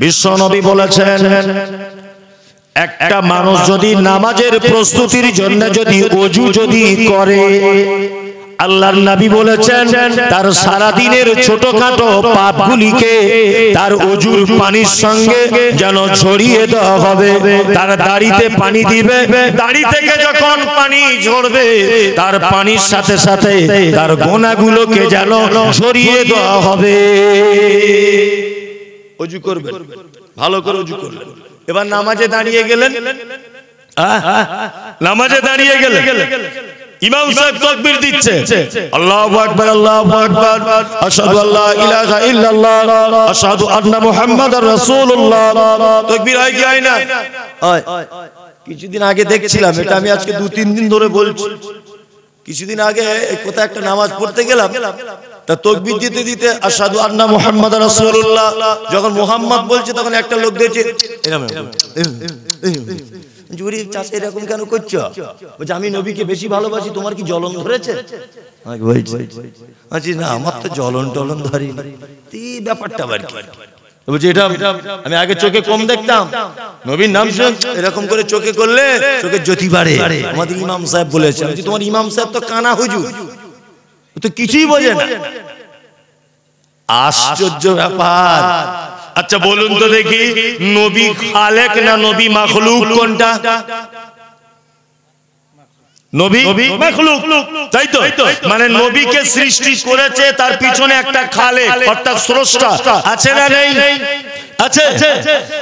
বিশ্বনবী বলেছেন, একটা মানুষ যদি নামাজের প্রস্তুতির জন্য যদি ওযু যদি করে, আল্লাহর নবী বলেছেন তার সারা দিনের ছোটখাটো পাপগুলিকে তার ওযুর পানির সঙ্গে যেন ছড়িয়ে দেওয়া হবে। তার দাড়িতে পানি দিবে, দাড়ি থেকে যখন পানি ঝরবে তার পানির সাথে সাথে তার গুনাহগুলোকে যেন ছড়িয়ে দেওয়া হবে। ওযু করবেন, ভালো করে ওযু করবেন। এবার নামাজে দাঁড়িয়ে গেলেন, নামাজে দাঁড়িয়ে গেলেন, ইমাম সাহেব তাকবীর দিচ্ছে, আল্লাহু আকবার আল্লাহু আকবার, আশহাদু আল্লা ইলাহা ইল্লাল্লাহ আশহাদু আন্না মুহাম্মাদার রাসূলুল্লাহ। তাকবীর হয় কি হয় না? হয়। কিছুদিন আগে দেখছিলাম, এটা আমি আজকে 2-3 দিন ধরে বলছি। কিছুদিন আগে কোথায় একটা নামাজ পড়তে গেলাম, তা তাকবীর দিতে দিতে আশহাদু আন্না মুহাম্মাদার রাসূলুল্লাহ যখন মুহাম্মদ বলছে তখন একটা লোক দেখছে এরকম জুরি চাচা এরকম কেন করছো? বলছে আমি নবীকে বেশি ভালোবাসি, তোমার কি জ্বলন ধরেছে? আমাকে বলছে আচ্ছা না আমার তো জ্বলন টলন ধরেনি। এই ব্যাপারটা আবার কি? বলছে এটা আমি আগে চোখে কম দেখতাম, নবীর নাম শুনে এরকম করে চোখে করলে চোখের জ্যোতি বাড়ে। আমাদের ইমাম সাহেব বলেছে। তোমার ইমাম সাহেব তো কানা হুজুর, ও তো কিছুই বোঝে না। আশ্চর্য ব্যাপার। আচ্ছা বলুন তো দেখি, নবী খালেক না নবী মাখলুক কোনটা? নবী মাখলুক, তাই তো? মানে নবীকে সৃষ্টি করেছে, তার পিছনে একটা খালেক অর্থাৎ স্রষ্টা আছে না নেই? আছে।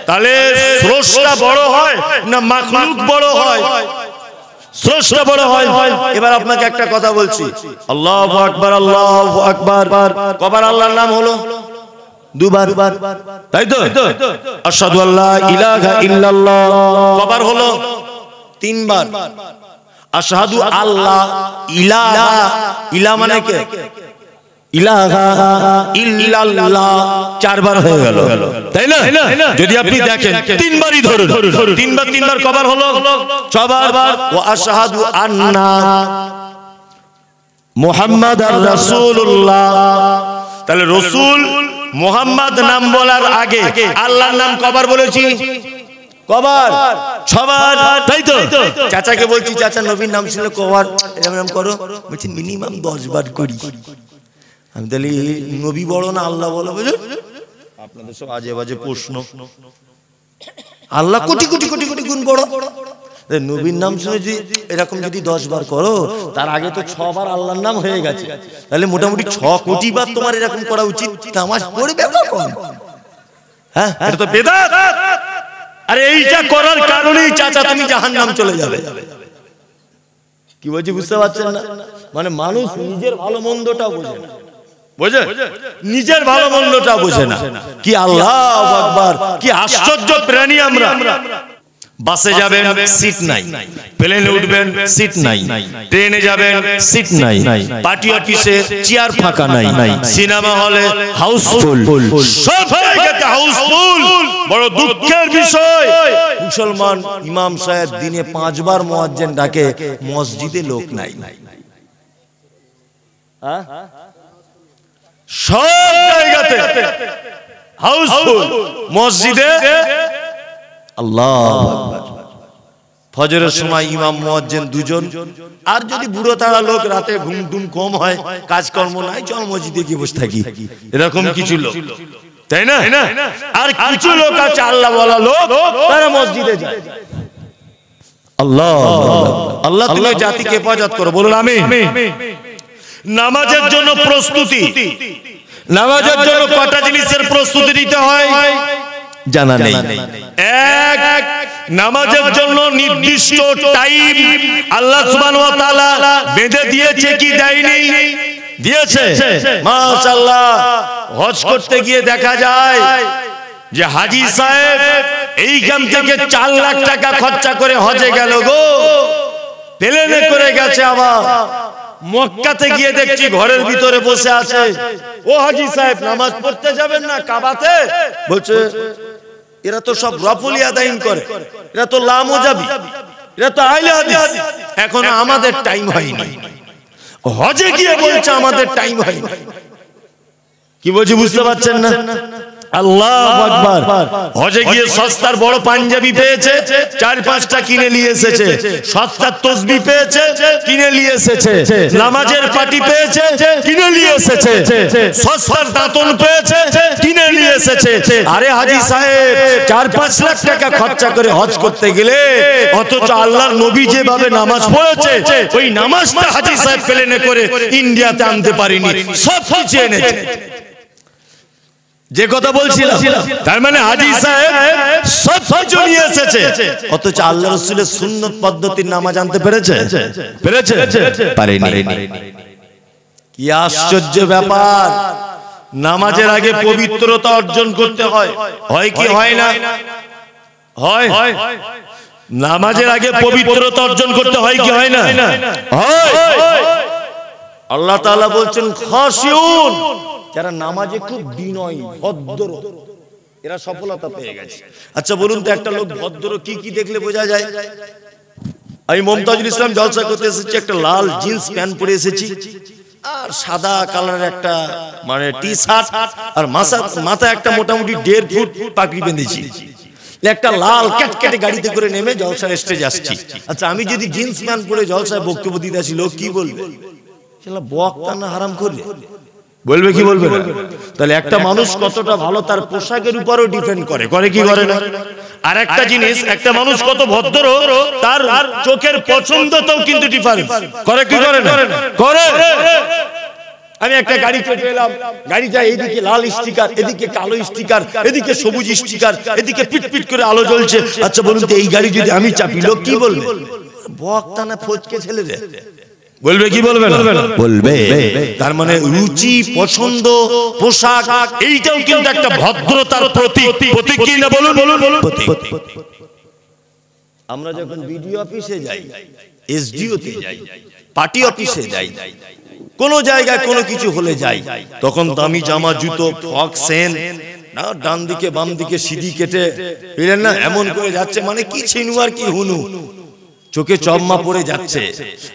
তাহলে স্রষ্টা বড় হয় না মাখলুক বড় হয়? স্রষ্টা বড় হয়। এবার আপনাকে একটা কথা বলছি, আল্লাহু আকবার আল্লাহু আকবার কবার আল্লাহর নাম হলো? দুবার, তাই তো? আশহাদু আল্লা ইলাহা ইল্লাল্লাহ কবার হলো? 3 বার। আশহাদু আল্লা ইলাহা, ইলা মানে কে? ইলাহা ইল্লাল্লাহ 4 বার হয়ে গেল, তাই না? যদি আপনি দেখেন 3 বারই ধরুন, 3 বার কবার হলো? 6 বার। ওয়া আশহাদু আন্না মুহাম্মাদার রাসূলুল্লাহ। তাহলে রাসূল মুহাম্মদ নাম বলার আগে আল্লাহর নাম কবার বলেছি? কবার? 6 বার, তাই তো? চাচাকে বলছি চাচা নবীর নাম শুনলে কবার এরকম করো? বলছি মিনিমাম 10 বার করি। আমি তাহলে নবী বড় না আল্লাহ বড়? আপনাদের সব আজে বাজে প্রশ্ন। আল্লাহ কোটি কোটি কোটি কোটি গুণ বড়। নবীর নাম শুনে যদি এরকম যদি 10 বার করো, তার আগে তো 6 বার আল্লাহর নাম হয়ে গেছে, তাহলে মোটামুটি 6 কোটি বার তোমার এরকম করা উচিত। নামাজ পড়বে কখন? হ্যাঁ, এটা তো বেদাত। আরে এইটা করার কারণেই চাচা তুমি জাহান্নাম চলে যাবে। কি বলছি বুঝতে পারছেন না? মানে মানুষ নিজের ভালো মন্দটা বোঝে না, বোঝে? নিজের ভালো মন্দটা বোঝে না। কি আল্লাহু আকবার, কি আশ্চর্য প্রাণী আমরা। বাসে যাবেন সিট নাই, প্লেনে উঠবেন সিট নাই, ট্রেনে যাবেন সিট নাই, পার্টি অফিসে চেয়ার ফাঁকা নাই, সিনেমা হলে হাউসফুল, সব জায়গাতে হাউসফুল। বড় দুঃখের বিষয়, মুসলমান ইমাম সাহেব দিনে 5 বার মুয়াজ্জিন ডাকে, মসজিদে লোক নাই। সব জায়গাতে হাউসফুল, মসজিদে আল্লাহু আকবার। ফজরের সময় ইমাম মুয়াজ্জিন 2 জন, আর যদি বুড়ো তাড়া লোক রাতে ঘুম টুম কম হয়, কাজকর্ম নাই, চল মসজিদে গিয়ে বসে থাকি, এরকম কিছু লোক, তাই না? আর কিছু লোক আছে আল্লাহ বলা লোক, তারা মসজিদে যায়। আল্লাহ আল্লাহ তুমি জাতিকে হেফাজত করো, বলুন আমিন। নামাজের জন্য প্রস্তুতি, নামাজের জন্য কটা জিনিসের প্রস্তুতি নিতে হয় জানা নেই। এক, নামাজের জন্য নির্দিষ্ট টাইম আল্লাহ সুবহানাহু ওয়া তাআলা বেঁধে দিয়েছে কি দেয়নি? দিয়েছে। মাশাআল্লাহ, হজ করতে গিয়ে দেখা যায় যে হাজী সাহেব এইখান থেকে 4 লাখ টাকা খরচা করে হজে গেল গো, প্লেনে করে গেছে, আবার মক্কাতে গিয়ে দেখছি ঘরের ভিতরে বসে আছে। ও হাজী সাহেব নামাজ পড়তে যাবেন না কাবাতে? বলছে এরা তো সব রফলি আদাইন করে, এরা তো লামুজাবি, এরা তো আহলে হাদিস, এখন আমাদের টাইম হয়নি। হজে গিয়ে বলছে আমাদের টাইম হয়নি। কি বলছি বুঝতে পারছেন না? আল্লাহু আকবার। হজে গিয়ে সস্তার বড় পাঞ্জাবি পেয়েছে, 4-5টা কিনে নিয়ে এসেছে। সস্তার তসবিহ পেয়েছে, কিনে নিয়ে এসেছে। নামাজের পাটি পেয়েছে, কিনে নিয়ে এসেছে। সস্তার দাঁতন পেয়েছে, কিনে নিয়ে এসেছে। আরে হাজী সাহেব, 4-5 লাখ টাকা খরচা করে হজ করতে গেলে, অথচ আল্লাহর নবী যেভাবে নামাজ পড়েছে, ওই নামাজটা হাজী সাহেব প্লেনে করে ইন্ডিয়াতে আনতে পারেনি, সব কিছু এনেছে। যে কথা বলছিলাম, তার মানে হাজী সাহেব সব কিছু নিয়ে এসেছে, অথচ আল্লাহ রাসূলের সুন্নত পদ্ধতির নামাজ আনতে পেরেছে? পারেনি। কি আশ্চর্য ব্যাপার! নামাজের আগে পবিত্রতা অর্জন করতে হয়, হয় কি হয় না? হয়। নামাজের আগে পবিত্রতা অর্জন করতে হয় কি হয় না? হয়। আল্লাহ তাআলা বলছেন খাশিউন, যারা নামাজে খুব বিনয়ী, ভদ্র, এরা সফলতা পেয়ে গেছে। আচ্ছা বলুন তো, একটা লোক ভদ্র কি কি দেখলে বোঝা যায়? আমি মুমতাজুল ইসলাম জলসা করতে এসেছি, একটা লাল জিন্স প্যান্ট পরে এসেছি, আর সাদা কালারের একটা মানে টি শার্ট, আর মাথা একটা মোটামুটি 1.5 ফুট পাগড়ি বেঁধেছি, একটা লাল ক্যাটকেটে গাড়িতে করে নেমে জলসার স্টেজে আসছি। আচ্ছা আমি যদি জিন্স প্যান্ট পরে জলসায় বক্তব্য দিতে আসি, লোক কি বলবে? শালা বক্তা না হারাম করে বলবে, কি বলবে না? তাহলে একটা মানুষ কতটা ভালো তার পোশাকের উপরও ডিপেন্ড করে, করে কি করে না? আর একটা জিনিস, একটা মানুষ কত ভদ্র তার চোখের পছন্দতেও কিন্তু ডিফারেন্স করে, কি করে না? করে। আমি একটা গাড়ি চেপে এলাম, গাড়িটা এইদিকে লাল স্টিকার, এদিকে কালো স্টিকার, এদিকে সবুজ স্টিকার, এদিকে পিটপিট করে আলো জ্বলছে। আচ্ছা বলুন তো, এই গাড়ি যদি আমি চাপি, লোক কি বলবে? বক্তা না ফচকে ছেলে রে বলবে, কি বলবে না? বলবে। তার মানে রুচি, পছন্দ, পোশাক, এইটাও কিন্তু একটা ভদ্রতার প্রতীক। প্রতীক কি না বলুন? আমরা যখন বিডিও অফিসে যাই, এসডিও তে যাই, পার্টি অফিসে যাই, কোন জায়গায় কোনো কিছু হলে যাই, তখন দামি জামা, জুতো, ফক, সেন না, ডান দিকে বাম দিকে সিঁড়ি কেটে বুঝলেন না, এমন করে যাচ্ছে, মানে কি ছিনু আর কি হুনু, চোখে চশমা পরে যাচ্ছে।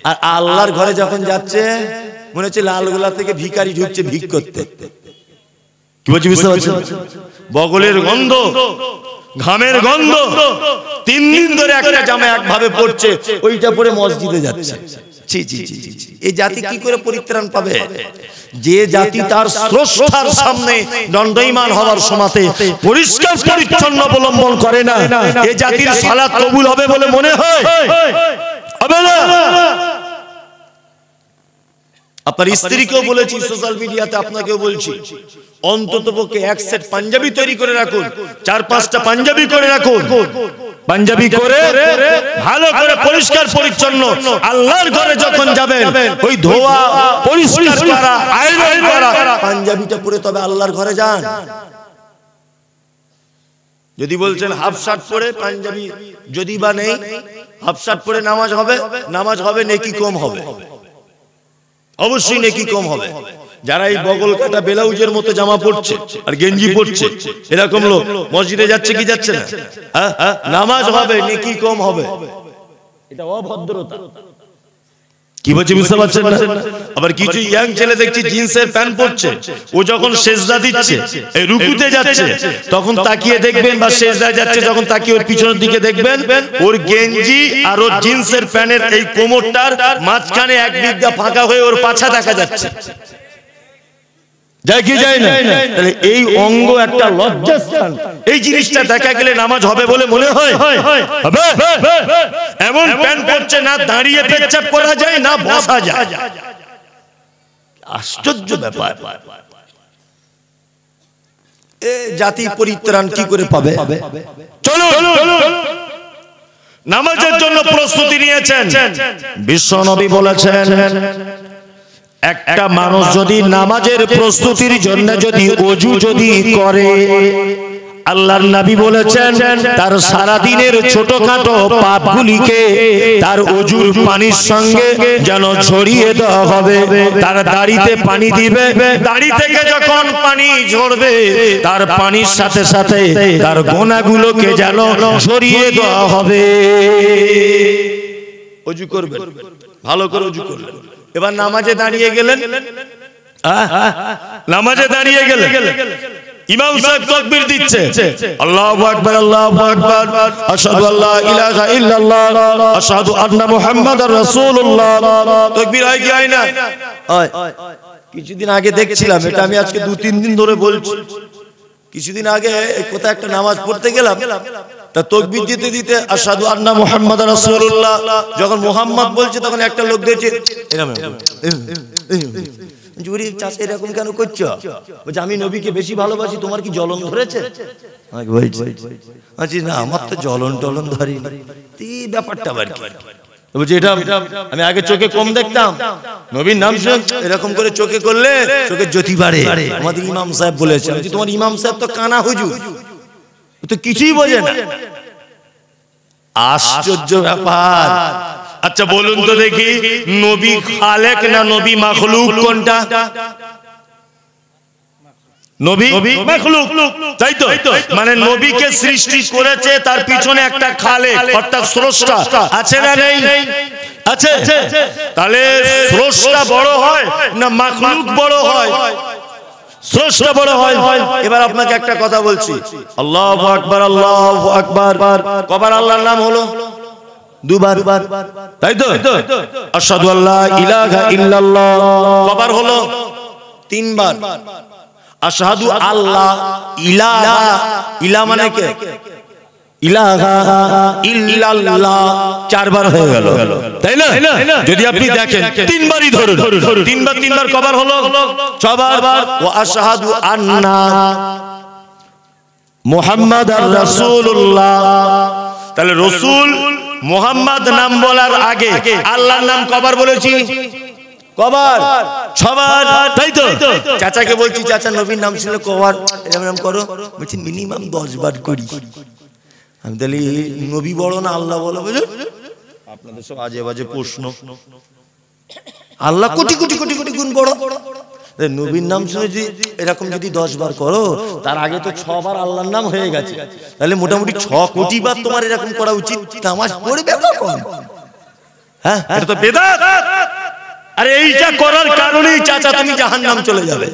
আর আল্লাহর ঘরে যখন যাচ্ছে, মনে হচ্ছে লালগোলা থেকে ভিখারি ঢুকছে ভিক করতে। কি বলছি বুঝতে পারছেন? বগলের গন্ধ, ঘামের গন্ধ, 3 দিন ধরে একটা জামা একভাবে পড়ছে, ওইটা পরে মসজিদে যাচ্ছে। জি জি জি জি, এই জাতি কি করে পরিত্রাণ পাবে? যে জাতি তার স্রষ্টার সামনে দণ্ডায়মান হওয়ার সময়তে পরিষ্কার পরিচ্ছন্ন অবলম্বন করে না, এই জাতির সালাত কবুল হবে বলে মনে হয়? হবে না। আপনার স্ত্রীকেও বলেছি, সোশ্যাল মিডিয়াতে আপনাকেও বলছি, অন্ততপক্ষে 1 সেট পাঞ্জাবি তৈরি করে রাখুন, 4-5টা পাঞ্জাবি করে রাখুন। পাঞ্জাবি করে ভালো করে পরিষ্কার পরিচ্ছন্ন আল্লাহর ঘরে যখন যাবেন, ওই ধোয়া, পরিষ্কার করা, আয়রন করা পাঞ্জাবিটা পরে তবে আল্লাহর ঘরে যান। যদি বলছেন হাফ শার্ট পরে পাঞ্জাবি যদি বা নেই, হাফ শার্ট পরে নামাজ হবে, নেকি কম হবে, অবশ্যই নেকি কম হবে। যারা এই বগল কাটা ব্লাউজের মতো জামা পরছে আর গেঞ্জি পরছে, এরকম লোক মসজিদে যাচ্ছে কি যাচ্ছে না? নামাজ হবে, নেকি কম হবে, এটা অভদ্রতা। কি বলছি বুঝতে পারছেন না? আবার কিছু ইয়াং ছেলে দেখছি জিন্সের প্যান্ট পরছে, ও যখন সেজদা দিচ্ছে, এই রুকুতে যাচ্ছে, তখন তাকিয়ে দেখবেন, বা সেজদায় যাচ্ছে যখন তাকিয়ে ওর পিছনের দিকে দেখবেন, ওর গেঞ্জি আর ওর জিন্সের প্যান্টের এই কোমরটার মাঝখানে 1 বিঘা ফাঁকা হয়ে ওর পাছা দেখা যাচ্ছে। যায় কি যায় না? তাহলে এই অঙ্গ একটা লজ্জাস্থান, এই জিনিসটা দেখা গেলে নামাজ হবে বলে মনে হয়? হবে? এমন প্যান্ট পরছে, না দাঁড়িয়ে পেচ্ছাপ করা যায়, না বসা যায়। আশ্চর্য ব্যাপার। এ জাতি পরিত্রাণ কি করে পাবে? চলো নামাজের জন্য প্রস্তুতি নিয়েছেন। বিশ্ব নবী বলেছেন, একটা মানুষ যদি নামাজের প্রস্তুতির জন্য যদি ওযু যদি করে, আল্লাহর নবী বলেছেন তার সারা দিনের ছোটখাটো পাপগুলিকে তার ওযুর পানির সঙ্গে যেন ছড়িয়ে দেওয়া হবে। তার দাড়িতে পানি দিবে, দাড়ি থেকে যখন পানি ঝরবে, তার পানির সাথে সাথে তার গুনাহগুলোকে যেন ছড়িয়ে দেওয়া হবে। ওযু করবেন, ভালো করে ওযু করবেন। এবার নামাজে দাঁড়িয়ে গেলেন, নামাজে দাঁড়িয়ে গেলেন, ইমাম সাহেব তাকবীর দিচ্ছে, আল্লাহু আকবার আল্লাহু আকবার, আশহাদু আল্লা ইলাহা ইল্লাল্লাহ আশহাদু আন্না মুহাম্মাদার রাসূলুল্লাহ। তাকবীর হয় কি হয় না? হয়। কিছুদিন আগে দেখছিলাম, এটা আমি আজকে 2-3 দিন ধরে বলছি। কিছুদিন আগে কোথায় একটা নামাজ পড়তে গেলাম, তা তাকবীর দিতে দিতে আশহাদু আন্না মুহাম্মাদার রাসূলুল্লাহ যখন মুহাম্মদ বলছে তখন একটা লোক দেখছে এরকম জুরি চাচা এরকম কেন করছো? বলছে আমি নবীকে বেশি ভালোবাসি, তোমার কি জ্বলন ধরেছে? আমাকে বলছে আচ্ছা না আমার তো জ্বলন টলন ধরেনি। এই ব্যাপারটা আবার কি? বলছে এটা আমি আগে চোখে কম দেখতাম, নবীর নাম শুনে এরকম করে চোখে করলে চোখে জ্যোতি বাড়ে, আমাদের ইমাম সাহেব বলেছে। বলছে তোমার ইমাম সাহেব তো কানা হুজুর, ও তো কিছুই বোঝে না। আশ্চর্য ব্যাপার। আচ্ছা বলুন তো দেখি, নবী খালেক না নবী মাখলুক কোনটা? নবী মাখলুক, তাই তো? মানে নবীকে সৃষ্টি করেছে, তার পিছনে একটা খালেক অর্থাৎ স্রষ্টা আছে না নেই? আছে। তাহলে স্রষ্টা বড় হয় না মাখলুক বড় হয়? স্রষ্টা বড় হয়। এবার আপনাকে একটা কথা বলছি, আল্লাহু আকবার আল্লাহু আকবার কবার আল্লাহর নাম হলো? দুবার, তাই তো? আশহাদু আল্লা ইলাহা ইল্লাল্লাহ কবার হলো? 3 বার। আশহাদু আল্লাহ ইলাহা, ইলা মানে কে? ইলাহা ইল্লাল্লাহ 4 বার হয়ে গেল, তাই না? যদি আপনি দেখেন 3 বারই ধরুন, 3 বার কবার হলো? 6 বার। ওয়া আশহাদু আন্না মুহাম্মাদার রাসূলুল্লাহ। তাহলে রাসূল মুহাম্মদ নাম বলার আগে আল্লাহর নাম কবার বলেছি? কবার? 6 বার, তাই তো? চাচাকে বলছি চাচা নবীর নাম শুনলে কবার এরকম করো? বলছি মিনিমাম 10 বার করি। আমি তাহলে নবী বড় না আল্লাহ বড়? বুঝলেন আপনাদের সব আজে বাজে প্রশ্ন। আল্লাহ কোটি কোটি কোটি কোটি গুণ বড়, নবীর নাম শুনে এরকম যদি 10 বার করো, তার আগে তো 6 বার আল্লাহর নাম হয়ে গেছে, তাহলে মোটামুটি 6 কোটি বার তোমার এরকম করা উচিত। নামাজ পড়বে কখন? হ্যাঁ, এটা তো বেদাত। আরে এইটা করার কারণেই চাচা তুমি জাহান্নাম চলে যাবে।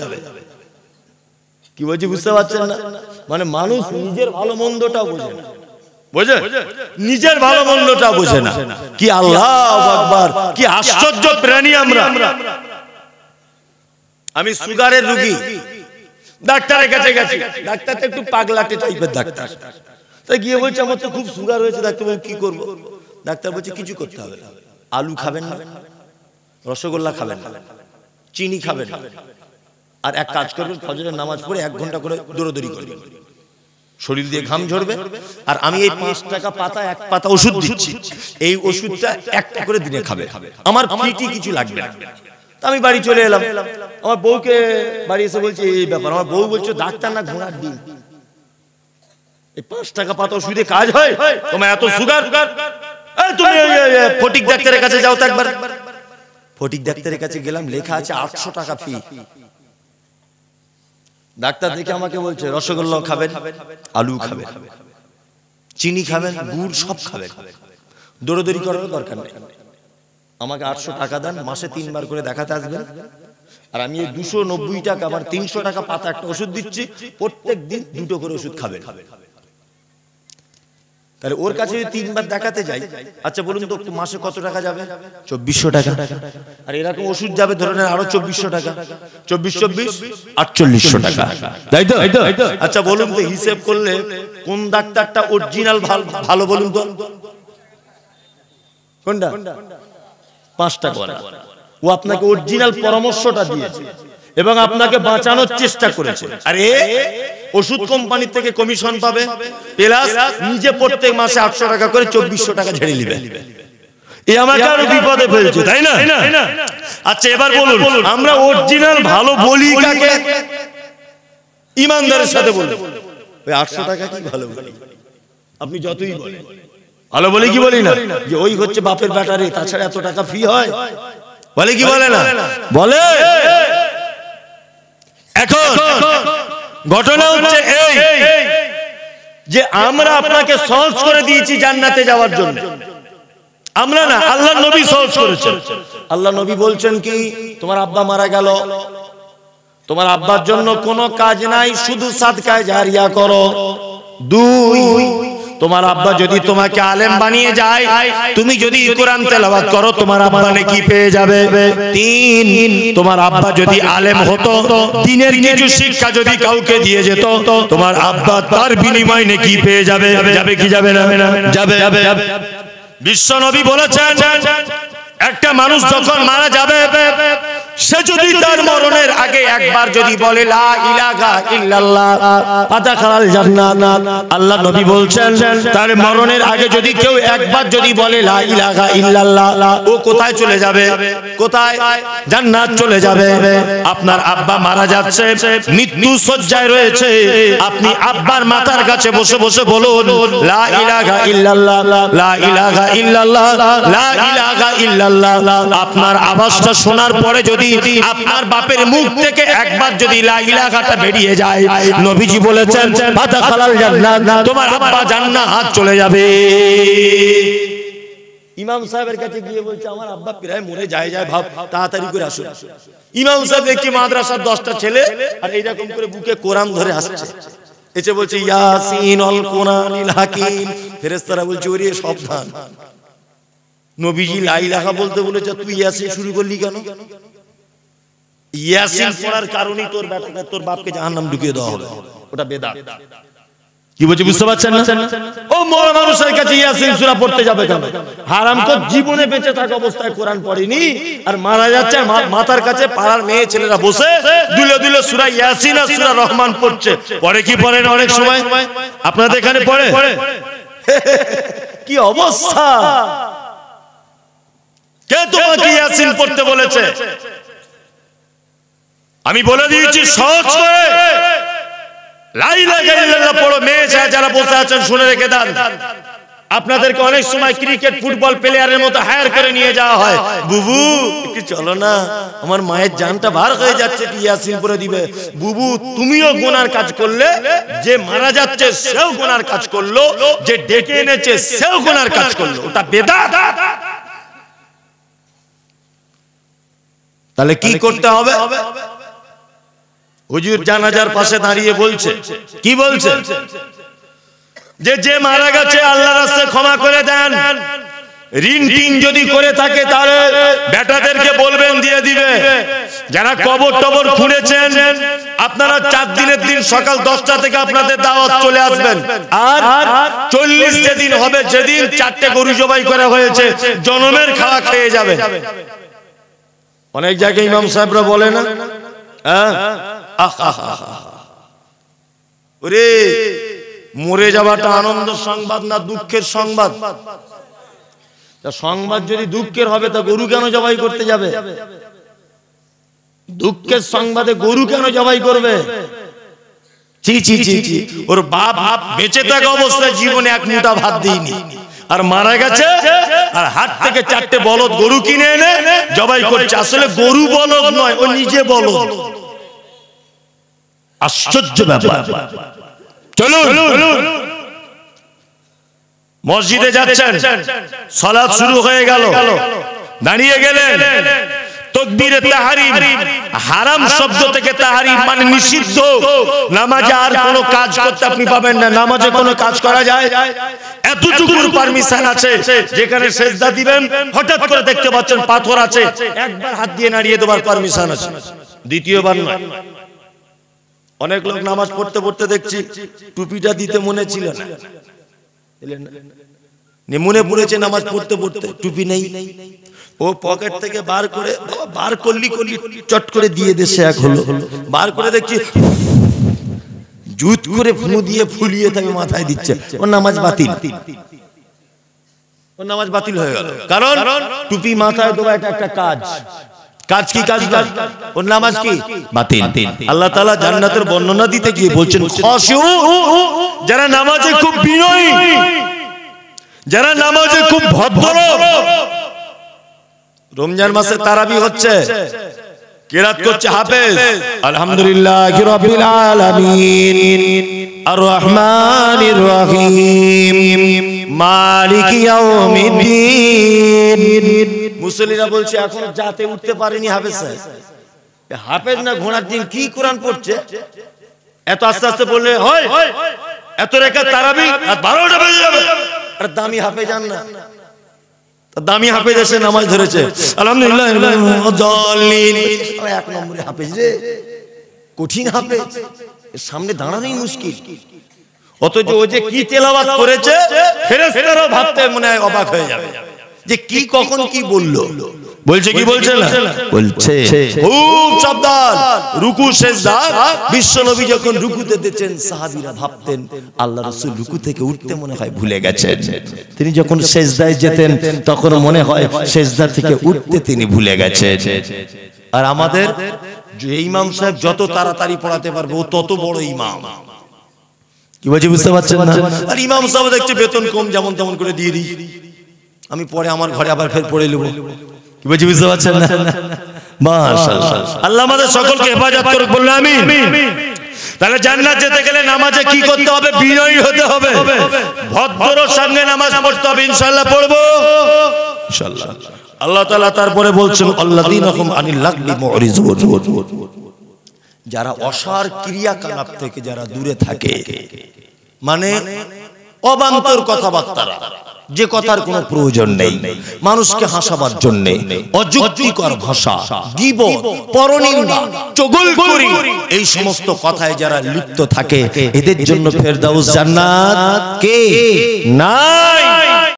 কি বলছি বুঝতে পারছেন না? মানে মানুষ নিজের ভালো মন্দটা বোঝে না, বোঝে? নিজের ভালো মন্দটা বোঝে না। কি আল্লাহু আকবার, কি আশ্চর্য প্রাণী আমরা। আমি সুগারের রোগী, ডাক্তারের কাছে গেছি। ডাক্তার তো একটু পাগলাটে টাইপের ডাক্তার। তাই গিয়ে বলছে আমার তো খুব সুগার হয়েছে। ডাক্তার বলছে কি করব? ডাক্তার বলছে কিছু করতে হবে না, আলু খাবেন না, রসগোল্লা খাবেন না, চিনি খাবেন না, আর এক কাজ করবেন ফজরের নামাজ পড়ে 1 ঘন্টা করে দৌড়াদৌড়ি করবেন, শরীর দিয়ে ঘাম ঝরবে। আর আমি এই 5 টাকা পাতা 1 পাতা ওষুধ দিচ্ছি, এই ওষুধটা একটা করে দিনে খাবে, আমার ফিটি কিছু লাগবে না। আমি বাড়ি চলে এলাম, আমার বউকে বাড়ি এসে বলছে এই ব্যাপার। আমার বউ বলছে ডাক্তার না ঘোড়ার ডিম, এই 5 টাকা পাতা ওষুধে কাজ হয়? তোমার এত সুগার, তুমি ফটিক ডাক্তারের কাছে যাও তো একবার। ফটিক ডাক্তারের কাছে গেলাম, লেখা আছে 800 টাকা ফি। ডাক্তার দেখে আমাকে বলছে রসগোল্লা খাবেন, আলু খাবেন, চিনি খাবেন, গুড় সব খাবেন, দৌড়দৌড়ি করার দরকার নেই। আমাকে 800 টাকা দেন, মাসে 3 বার করে দেখাতে আসবেন। আর আমি এই 290 টাকা আমার 300 টাকা পাতা একটা ওষুধ দিচ্ছি, প্রত্যেক দিন 2টো করে ওষুধ খাবেন। তাহলে ওর কাছে যদি 3 বার দেখাতে যাই, আচ্ছা বলুন তো মাসে কত টাকা যাবে? 2400 টাকা। আর এরকম ওষুধ যাবে ধরে নেন আরো 2400 টাকা, 24 4800 টাকা, তাই তো? আচ্ছা বলুন তো হিসাব করলে কোন ডাক্তারটা অরিজিনাল ভালো বলুন তো? কোনটা? 5 টাকা। ও আপনাকে অরিজিনাল পরামর্শটা দিয়েছে এবং আপনাকে বাঁচানোর চেষ্টা করেছে। আর ওষুধ কোম্পানি থেকে কমিশন পাবে, প্লাস নিজে প্রত্যেক মাসে 800 টাকা করে 2400 টাকা ঝেড়ে নেবে। এই আমাকে আরো বিপদে ফেলছে, তাই না? আচ্ছা এবার বলুন আমরা অরিজিনাল ভালো বলি কাকে? ইমানদারের সাথে বলি। ওই 800 টাকা কি ভালো বলি? আপনি যতই বলেন ভালো বলি কি বলি না, যে ওই হচ্ছে বাপের ব্যাটারি, তাছাড়া এত টাকা ফি হয়, বলে কি বলে না? বলে। এখন ঘটনা হচ্ছে এই যে আমরা আপনাকে সহজ করে দিয়েছি জান্নাতে যাওয়ার জন্য। আমরা না, আল্লাহর নবী সহজ করেছেন। আল্লাহর নবী বলছেন কি, তোমার আব্বা মারা গেল, তোমার আব্বার জন্য কোনো কাজ নাই, শুধু সাদকায়ে জারিয়া করো। 2, তোমার আব্বা যদি তোমাকে আলেম বানিয়ে যায়, তুমি যদি কোরআন তেলাওয়াত করো, তোমার আব্বা নেকি পেয়ে যাবে। 3, তোমার আব্বা যদি আলেম হতো, দ্বীনের কিছু শিক্ষা যদি কাউকে দিয়ে যেত, তোমার আব্বা তার বিনিময়ে নেকি পেয়ে যাবে। যাবে কি যাবে না? যাবে। বিশ্ব নবী বলেছেন, একটা মানুষ যখন মারা যাবে, সে যদি তার মরণের আগে একবার যদি বলে লা ইলাহা ইল্লাল্লাহ ফাদাখালাল জান্নাত, আল্লাহ নবী বলছেন তার মরণের আগে যদি কেউ একবার যদি বলে লা ইলাহা ইল্লাল্লাহ, ও কোথায় চলে যাবে? কোথায়? জান্নাত চলে যাবে। আপনার আব্বা মারা যাচ্ছে, মৃত্যু শয্যায় রয়েছে, আপনি আব্বার মাথার কাছে বসে বসে বলুন লা ইলাহা ইল্লাল্লাহ, লা ইলাহা ইল্লাল্লাহ, লা ইলাহা ইল্লাল্লাহ। আপনার আওয়াজটা শোনার পরে যদি আপনার বাপের মুখ থেকে একবার যদি লা ইলাহাটা বেরিয়ে যায়, নবীজি বলেছেন ফাদাখালাল জান্নাত, তোমার আব্বা জান্নাত চলে যাবে। ইমাম সাহেবের কাছে গিয়ে বলছে আমার আব্বা প্রায় মরে যায়, ভাব তাড়াতাড়ি করে আসুন। ইমাম সাহেব দেখি মাদ্রাসার 10টা ছেলে আর এইরকম করে বুকে কোরআন ধরে আসছে, এসে বলছে ইয়াসিন আল কোরআনিল হাকিম। ফেরেশতারা বলছে ওরে সাবধান, নবীজি লা ইলাহা বলতে বলেছে, তুই ইয়াসিন শুরু করলি কেন? ইয়াসিন পড়ার কারণেই তোর বেটাকে, তোর বাপকে জাহান্নাম ঢুকিয়ে দেওয়া হবে, ওটা বেদাত। কি বলছে বুঝতে পারছেন না? ও মরা মানুষের কাছে ইয়াসিন সূরা পড়তে যাবে কেন? হারামখোর জীবনে বেঁচে থাকা অবস্থায় কোরআন পড়েনি, আর মারা যাচ্ছে মাথার কাছে পাড়ার মেয়ে ছেলেরা বসে দুলে দুলে সূরা ইয়াসিন আর সূরা রহমান পড়ছে। পড়ে কি পড়ে না অনেক সময়? আপনাদের এখানে পড়ে? কি অবস্থা! কে তোমাকে ইয়াসিন পড়তে বলেছে? আমি বলে দিয়েছি সহজ করে লা ইলাহা ইল্লাল্লাহ পড়ো। মেয়ে যারা বসে আছেন শুনে রেখে দেন, আপনাদেরকে অনেক সময় ক্রিকেট ফুটবল প্লেয়ারের মতো হায়ার করে নিয়ে যাওয়া হয়, বুবু একটু চলো না, আমার মায়ের জানটা বার হয়ে যাচ্ছে, একটু ইয়াসিন পড়ে দিবে। বুবু তুমিও গুনার কাজ করলে, যে মারা যাচ্ছে সেও গুনার কাজ করলো, যে ডেকে এনেছে সেও গুনার কাজ করলো, ওটা বেদাত। তাহলে কি করতে হবে? হুজুর জানাজার পাশে দাঁড়িয়ে বলছে, কি বলছে? যে মারা গেছে আল্লাহর রাস্তায় ক্ষমা করে দেন, ঋণ টিন যদি করে থাকে তাহলে বেটাদেরকে বলবেন দিয়ে দিবে। যারা কবর টবর খুঁড়েছেন, আপনারা 4 দিনের দিন সকাল 10টা থেকে আপনাদের দাওয়াত চলে আসবেন, আর 40 যেদিন হবে সেদিন 4টে গরু জবাই করা হয়েছে, জনমের খাওয়া খেয়ে যাবে। অনেক জায়গায় ইমাম সাহেবরা বলে না, ওরে মরে যাওয়াটা আনন্দের সংবাদ না দুঃখের সংবাদ? সংবাদ যদি দুঃখের হবে তা গরু কেন জবাই করতে যাবে? দুঃখের সংবাদে গরু কেন জবাই করবে? ছি ছি ছি ছি, ওর বাপ বেঁচে থাকা অবস্থায় জীবনে এক মুঠা ভাত দিইনি, আর মারা গেছে আর হাট থেকে 4টে বলদ গরু কিনে এনে জবাই করছে। আসলে গরু বলদ নয়, ও নিজে বলদ। আশ্চর্য ব্যাপার। চলুন মসজিদে যাচ্ছেন, সালাত শুরু হয়ে গেল, দাঁড়িয়ে গেলেন, তাকবীরে তাহরিম, হারাম শব্দ থেকে তাহরিম মানে নিষিদ্ধ। নামাজে আর কোনো কাজ করতে আপনি পাবেন না, নামাজে কোনো কাজ করা যায়? এতটুকুর পারমিশন আছে, যেখানে সেজদা দিবেন হঠাৎ করে দেখতে পাচ্ছেন পাথর আছে, একবার হাত দিয়ে নাড়িয়ে দেওয়ার পারমিশন আছে, দ্বিতীয়বার নয়। অনেক লোক নামাজ পড়তে পড়তে দেখছি টুপিটা দিতে মনে ছিল না, মনে পড়েছে নামাজ পড়তে পড়তে টুপি নেই, ও পকেট থেকে বার করে, বার করলি চট করে দিয়ে দেশে এক হলো, বার করে দেখছি জুত করে ফুঁ দিয়ে ফুলিয়ে তাকে মাথায় দিচ্ছে, ওর নামাজ বাতিল, ওর নামাজ বাতিল হয়ে গেল। কারণ টুপি মাথায় দেওয়া এটা একটা কাজ, কাজ কি কাজ না, ওর নামাজ কি বাতিল। আল্লাহ তাআলা জান্নাতের বর্ণনা দিতে গিয়ে বলছেন খাশিউ, যারা নামাজে খুব বিনয়ী, যারা নামাজে খুব ভদ্র। রমজান মাসে তারাবি হচ্ছে, কিরাত করছে হাফেজ আলহামদুলিল্লাহি রাব্বিল আলামিন আর রহমানির রহিম মালিকি ইয়াউমিদ্দিন। মুসল্লিরা বলছে এখন যাতে উঠতে পারেনি হাফেজ সাহেব, হাফেজ না ঘোড়ার ডিম কি কোরআন পড়ছে? এত আস্তে আস্তে বললে হয়? এত রাকাত তারাবি আর 12টা বেজে যাবে। আর দামি হাফেজ আন না, দামি হাফেজ এসে নামাজ ধরেছে আলহামদুলিল্লাহ জালিন, এক নম্বরে হাফেজ রে, কঠিন হাফেজ, এর সামনে দাঁড়ানোই মুশকিল। অথচ ও যে কি তেলাওয়াত করেছে ফেরেশতারাও ভাবতে মনে হয় অবাক হয়ে যাবে যে কি কখন কি বললো। বলছে কি বলছে না? বলছে খুব সাবধান। রুকু সিজদা বিশ্ব নবী যখন রুকুতে দিতেন সাহাবীরা ভাবতেন আল্লাহ রাসূল রুকু থেকে উঠতে মনে হয় ভুলে গেছেন। তিনি যখন সিজদায় যেতেন তখন মনে হয় সিজদা থেকে উঠতে তিনি ভুলে গেছেন। আর আমাদের যে ইমাম সাহেব যত তাড়াতাড়ি পড়াতে পারবে ও তত বড় ইমাম। কি বলছি বুঝতে পারছেন না? আর ইমাম সাহেব দেখছে বেতন কম, যেমন তেমন করে দিয়ে দিই, আমি পরে আমার ঘরে আবার ফের পড়ে নেব। কি বলছি বুঝতে পারছেন না? মাশাআল্লাহ, আল্লাহ আমাদের সকলকে হেফাজত করুক, বললে আমিন। তাহলে জান্নাত যেতে গেলে নামাজে কি করতে হবে? বিনয়ী হতে হবে, ভদ্রর সঙ্গে নামাজ পড়তে হবে। ইনশাআল্লাহ পড়বো ইনশাআল্লাহ। আল্লাহ তাআলা তারপরে বলছেন আল্লাযীনা হুম আনিল লাগবি মুরিজুন, যারা অসার ক্রিয়াকলাপ থেকে যারা দূরে থাকে, মানে অবান্তর কথাবার্তা, যে কথার কোনো প্রয়োজন নেই, মানুষকে হাসাবার জন্য অযৌক্তিকর ভাষা, গীবত, পরনিন্দা, চগলখড়ি, এই সমস্ত কথায় যারা লিপ্ত থাকে এদের জন্য ফেরদাউস জান্নাত কে নাই।